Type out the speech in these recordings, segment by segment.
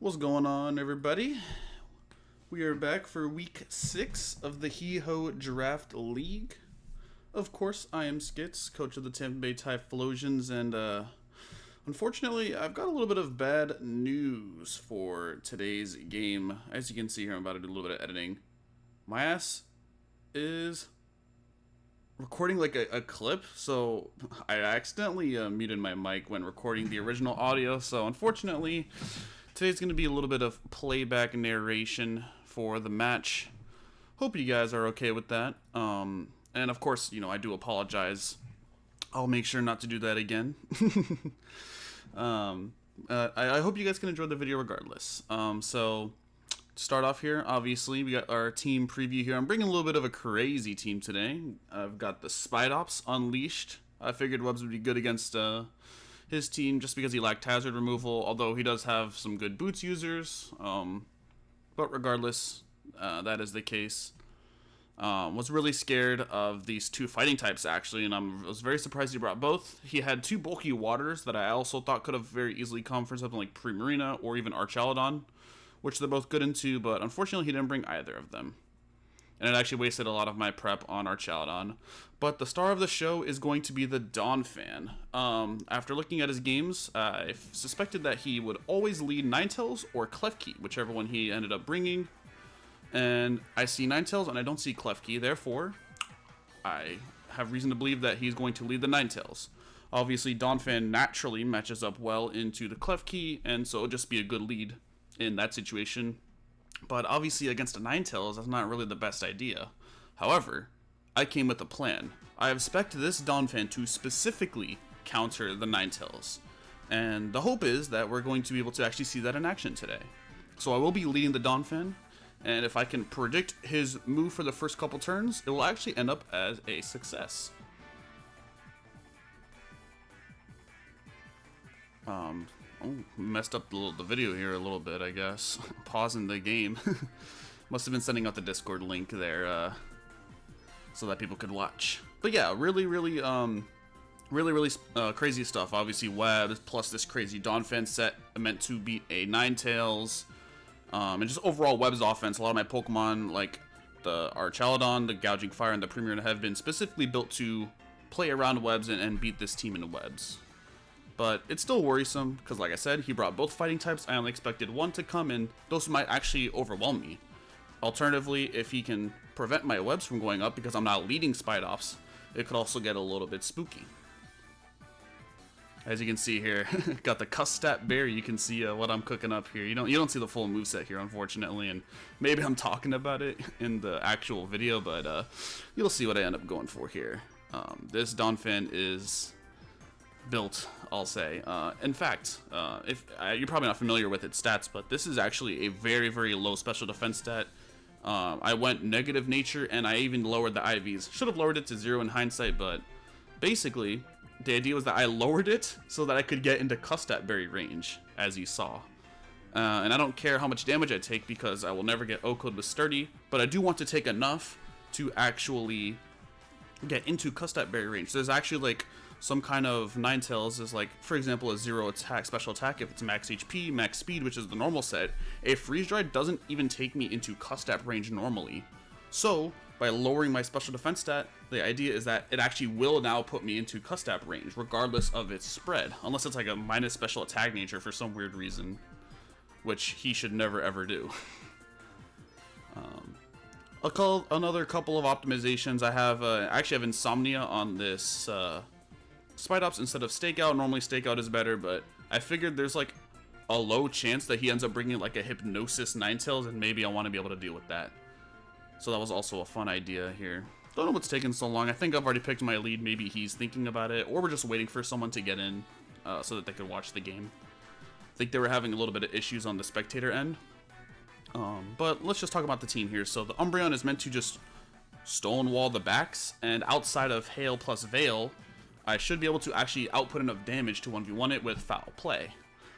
What's going on, everybody? We are back for week 6 of the Hee Ho Draft League. Of course, I am Skitts, coach of the Tampa Bay Typhlosions, and unfortunately, I've got a little bit of bad news for today's game. As you can see here, I'm about to do a little bit of editing. My ass is recording like a clip, so I accidentally muted my mic when recording the original audio, so unfortunately, today's going to be a little bit of playback narration for the match. Hope you guys are okay with that. And of course, I do apologize. I'll make sure not to do that again. I hope you guys can enjoy the video regardless. So, to start off here, obviously, we got our team preview here. I'm bringing a little bit of a crazy team today. I've got the Spidops unleashed. I figured Webbs would be good against his team just because he lacked hazard removal, although he does have some good boots users. But regardless, that is the case. Was really scared of these two fighting types, actually, and I was very surprised he brought both. He had two bulky waters that I also thought could have very easily come for something like Primarina or even Archaludon, which they're both good into, but unfortunately he didn't bring either of them. And it actually wasted a lot of my prep on Archaludon. But the star of the show is going to be the Donphan. After looking at his games, I suspected that he would always lead Ninetales or Klefki, whichever one he ended up bringing. And I see Ninetales and I don't see Klefki, therefore, I have reason to believe that he's going to lead the Ninetales. Obviously, Donphan naturally matches up well into the Klefki, and so it'll just be a good lead in that situation. But obviously against a Ninetales, that's not really the best idea. However, I came with a plan. I have spec'd this Donphan to specifically counter the Ninetales. And the hope is that we're going to be able to actually see that in action today. So I will be leading the Donphan, and if I can predict his move for the first couple turns, it will actually end up as a success. Messed up the video here a little bit, I guess. Pausing the game. Must have been sending out the Discord link there, so that people could watch. But yeah, really crazy stuff. Obviously, Web plus this crazy Donphan set meant to beat a Ninetales. And just overall Web's offense. A lot of my Pokemon, like the Archaludon, the Gouging Fire, and the Primarina, have been specifically built to play around Webs and beat this team in Webs. But it's still worrisome, because like I said, he brought both fighting types. I only expected one to come, and those might actually overwhelm me. Alternatively, if he can prevent my Webs from going up, because I'm not leading Spidops, it could also get a little bit spooky. As you can see here, got the Custat Berry. You can see what I'm cooking up here. You don't see the full moveset here, unfortunately, and maybe I'm talking about it in the actual video, but you'll see what I end up going for here. This Donphan is built, I'll say. In fact, you're probably not familiar with its stats, but this is actually a very, very low special defense stat. I went negative nature, and I even lowered the IVs. Should have lowered it to 0 in hindsight, but basically, the idea was that I lowered it so that I could get into Custat Berry range, as you saw. And I don't care how much damage I take because I will never get O-code with Sturdy, but I do want to take enough to actually get into Custat Berry range. There's actually like some kind of Ninetales is like, for example, a 0 attack, special attack if it's max HP, max speed, which is the normal set. A Freeze Dry doesn't even take me into Custat range normally. So, by lowering my special defense stat, the idea is that it actually will now put me into Custat range, regardless of its spread. Unless it's like a minus special attack nature for some weird reason, which he should never ever do. Another couple of optimizations. I actually have Insomnia on this Spidops instead of Stakeout. Normally Stakeout is better, but I figured there's like a low chance that he ends up bringing like a Hypnosis Ninetales, and maybe I want to be able to deal with that. So that was also a fun idea here. Don't know what's taking so long. I think I've already picked my lead. Maybe he's thinking about it, or we're just waiting for someone to get in so that they could watch the game. I think they were having a little bit of issues on the spectator end. But let's just talk about the team here. So the Umbreon is meant to just stonewall the backs, and outside of Hail plus Veil, I should be able to actually output enough damage to 1v1 it with Foul Play.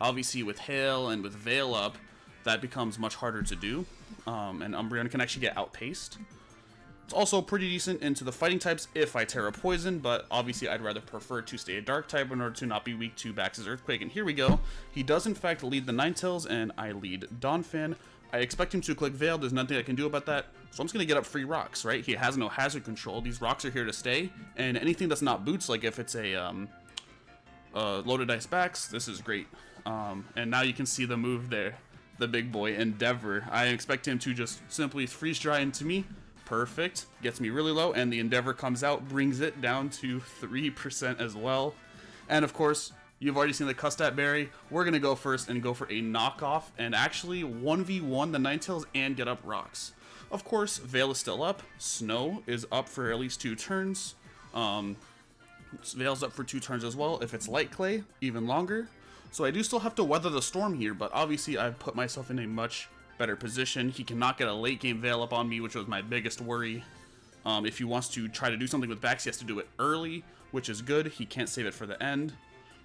Obviously with Hail and with Veil up, that becomes much harder to do, and Umbreon can actually get outpaced. It's also pretty decent into the fighting types if I Terra Poison, but obviously I'd rather prefer to stay a dark type in order to not be weak to Bax's Earthquake. And here we go. He does in fact lead the Ninetales, and I lead Donphan. I expect him to click Veil. There's nothing I can do about that. So I'm just going to get up free rocks, right? He has no hazard control. These rocks are here to stay. And anything that's not boots, like if it's a loaded dice backs, this is great. And now you can see the move there. The big boy, Endeavor. I expect him to just simply freeze dry into me. Perfect. Gets me really low. And the Endeavor comes out, brings it down to 3% as well. And of course, you've already seen the Custat Berry. We're going to go first and go for a knockoff and actually 1v1 the Ninetales and get up rocks. Of course, Veil is still up. Snow is up for at least 2 turns. Veil's up for 2 turns as well. If it's Light Clay, even longer. So I do still have to weather the storm here, but obviously I've put myself in a much better position. He cannot get a late game Veil up on me, which was my biggest worry. If he wants to try to do something with Bax, he has to do it early, which is good. He can't save it for the end,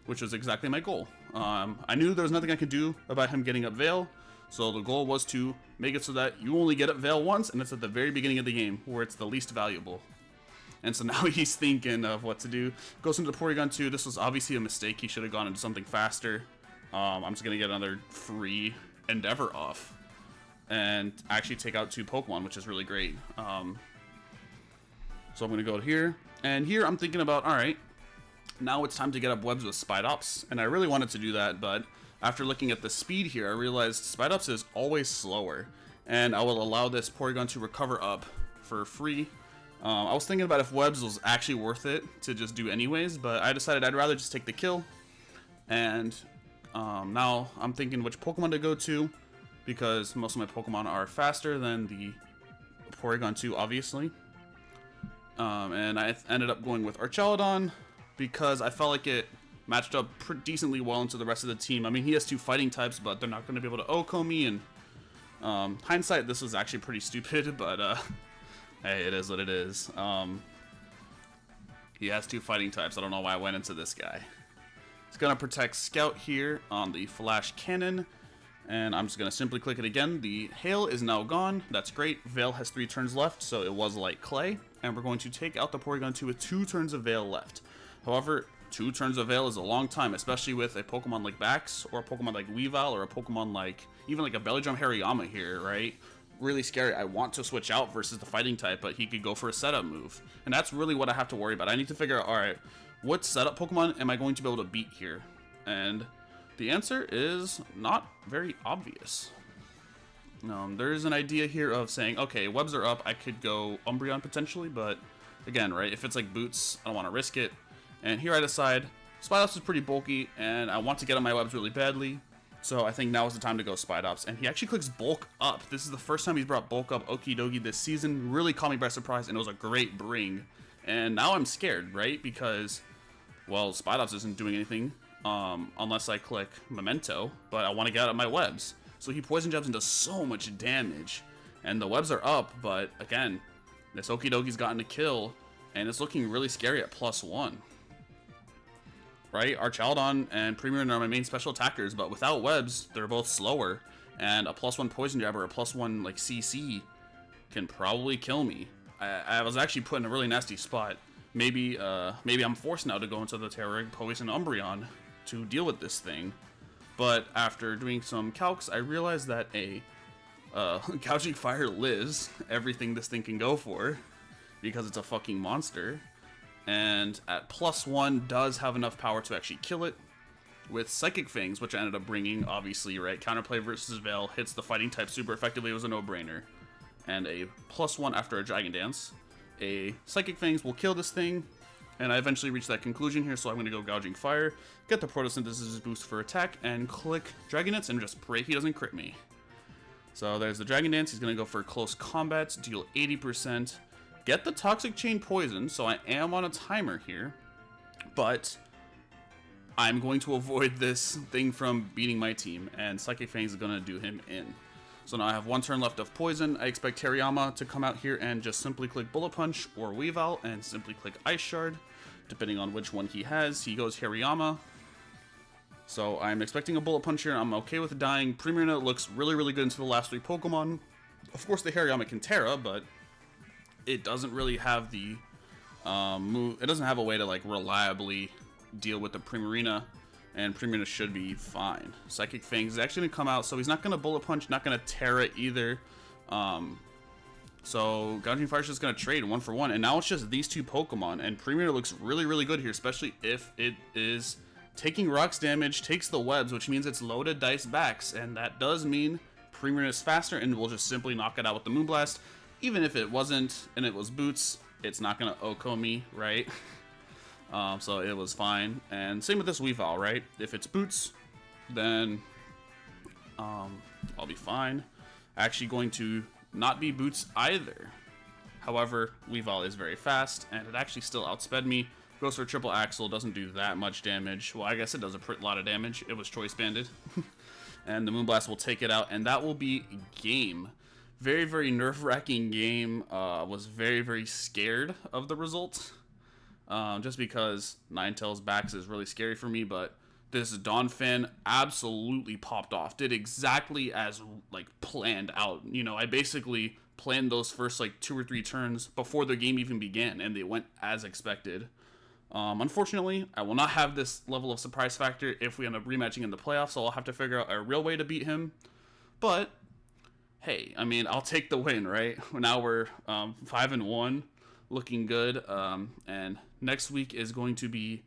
which was exactly my goal. I knew there was nothing I could do about him getting up Veil, so the goal was to make it so that you only get up Veil once, and it's at the very beginning of the game, where it's the least valuable. And so now he's thinking of what to do. Goes into the Porygon 2. This was obviously a mistake. He should have gone into something faster. I'm just going to get another free Endeavor off and actually take out 2 Pokemon, which is really great. So I'm going to go here. And here I'm thinking about, alright, now it's time to get up webs with Spidops. And I really wanted to do that, but after looking at the speed here, I realized Spidops is always slower. And I will allow this Porygon to recover up for free. I was thinking about if webs was actually worth it to just do anyways, but I decided I'd rather just take the kill. And now I'm thinking which Pokemon to go to, because most of my Pokemon are faster than the Porygon 2, obviously. And I ended up going with Archaludon because I felt like it matched up pretty decently well into the rest of the team. I mean, he has 2 fighting types, but they're not going to be able to OHKO me, and hindsight, this was actually pretty stupid, but hey, it is what it is. He has 2 fighting types. I don't know why I went into this guy. He's going to protect Scout here on the Flash Cannon. And I'm just going to simply click it again. The Hail is now gone. That's great. Veil has 3 turns left, so it was like Clay. And we're going to take out the Porygon 2 with 2 turns of Veil left. However, 2 turns of Veil is a long time, especially with a Pokemon like Bax, or a Pokemon like Weavile, or a Pokemon like, even like a Belly Drum Hariyama here, right? Really scary. I want to switch out versus the fighting type, but he could go for a setup move. And that's really what I have to worry about. I need to figure out, alright, what setup Pokemon am I going to be able to beat here? And the answer is not very obvious. There's an idea here of saying, okay, webs are up, I could go Umbreon potentially, but again, right, if it's like boots, I don't want to risk it. And here I decide, Spidops is pretty bulky, and I want to get on my webs really badly. So I think now is the time to go Spidops. And he actually clicks Bulk Up. This is the first time he's brought Bulk Up Okie Dokie this season. Really caught me by surprise, and it was a great bring. And now I'm scared, right? Because, well, Spidops isn't doing anything unless I click Memento, but I want to get out of my webs. So he Poison Jabs and does so much damage. And the webs are up, but again, this Okie Dokie's gotten a kill, and it's looking really scary at +1. Right? Archaludon and Premium are my main special attackers, but without webs, they're both slower, and a +1 Poison Jab or a +1 like CC can probably kill me. I was actually put in a really nasty spot. Maybe I'm forced now to go into the Terra Poison Umbreon to deal with this thing. But after doing some calcs, I realized that a Gouging Fire lives everything this thing can go for, because it's a fucking monster. And at +1 does have enough power to actually kill it. With Psychic Fangs, which I ended up bringing, obviously, right? Counterplay versus Veil hits the fighting type super effectively. It was a no-brainer. And a +1 after a Dragon Dance. A Psychic Fangs will kill this thing. And I eventually reached that conclusion here, so I'm going to go Gouging Fire, get the Photosynthesis boost for attack, and click Dragon Dance and just pray he doesn't crit me. So there's the Dragon Dance. He's going to go for Close Combat, deal 80%. Get the Toxic Chain Poison, so I am on a timer here, but I'm going to avoid this thing from beating my team, and Psychic Fangs is going to do him in. So now I have 1 turn left of Poison. I expect Hariyama to come out here and just simply click Bullet Punch or Weavile and simply click Ice Shard, depending on which one he has. He goes Hariyama. So I'm expecting a Bullet Punch here. I'm okay with dying. Primarina looks really, really good into the last 3 Pokemon. Of course, the Hariyama can Terra, but it doesn't really have the it doesn't have a way to like reliably deal with the Primarina, and Primarina should be fine. Psychic Fangs is actually gonna come out, so he's not gonna Bullet Punch, not gonna Terra either. So Gouging Fire is just gonna trade 1 for 1, and now it's just these two Pokemon, and Primarina looks really, really good here, especially if it is taking rocks damage, takes the webs, which means it's loaded dice backs, and that does mean Primarina is faster, and we'll just simply knock it out with the Moonblast. Even if it wasn't, and it was Boots, it's not gonna Oko me, right? So it was fine, and same with this Weavile, right? If it's Boots, then I'll be fine. Actually going to not be Boots either. However, Weavile is very fast, and it actually still outsped me. Goes for triple axle, doesn't do that much damage. Well, I guess it does a lot of damage. It was choice banded. And the Moonblast will take it out, and that will be game. Very, very nerve-wracking game. Was very, very scared of the result. Just because Ninetales backs is really scary for me, but this Donphan absolutely popped off. Did exactly as like planned out. You know, I basically planned those first like 2 or 3 turns before the game even began, and they went as expected. Unfortunately, I will not have this level of surprise factor if we end up rematching in the playoffs, so I'll have to figure out a real way to beat him. But hey, I mean, I'll take the win, right? Now we're 5-1, looking good, and next week is going to be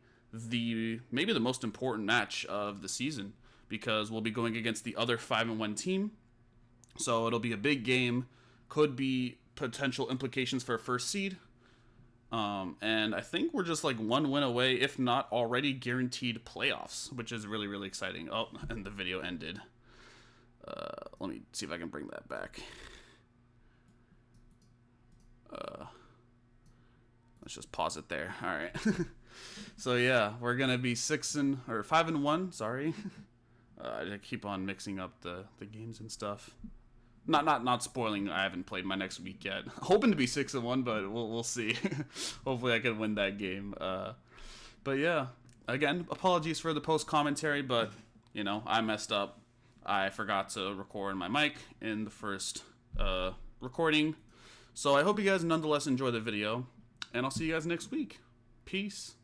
maybe the most important match of the season, because we'll be going against the other 5-1 team. So it'll be a big game, could be potential implications for a first seed. And I think we're just like 1 win away, if not already guaranteed playoffs, which is really, really exciting. Oh, and the video ended. Let me see if I can bring that back. Let's just pause it there. All right. So yeah, we're gonna be 5-1. Sorry. I keep on mixing up the games and stuff. Not spoiling. I haven't played my next week yet. Hoping to be 6-1, but we'll see. Hopefully I can win that game. But yeah, again, apologies for the post commentary, but you know, I messed up. I forgot to record my mic in the first recording. So I hope you guys nonetheless enjoy the video, and I'll see you guys next week. Peace.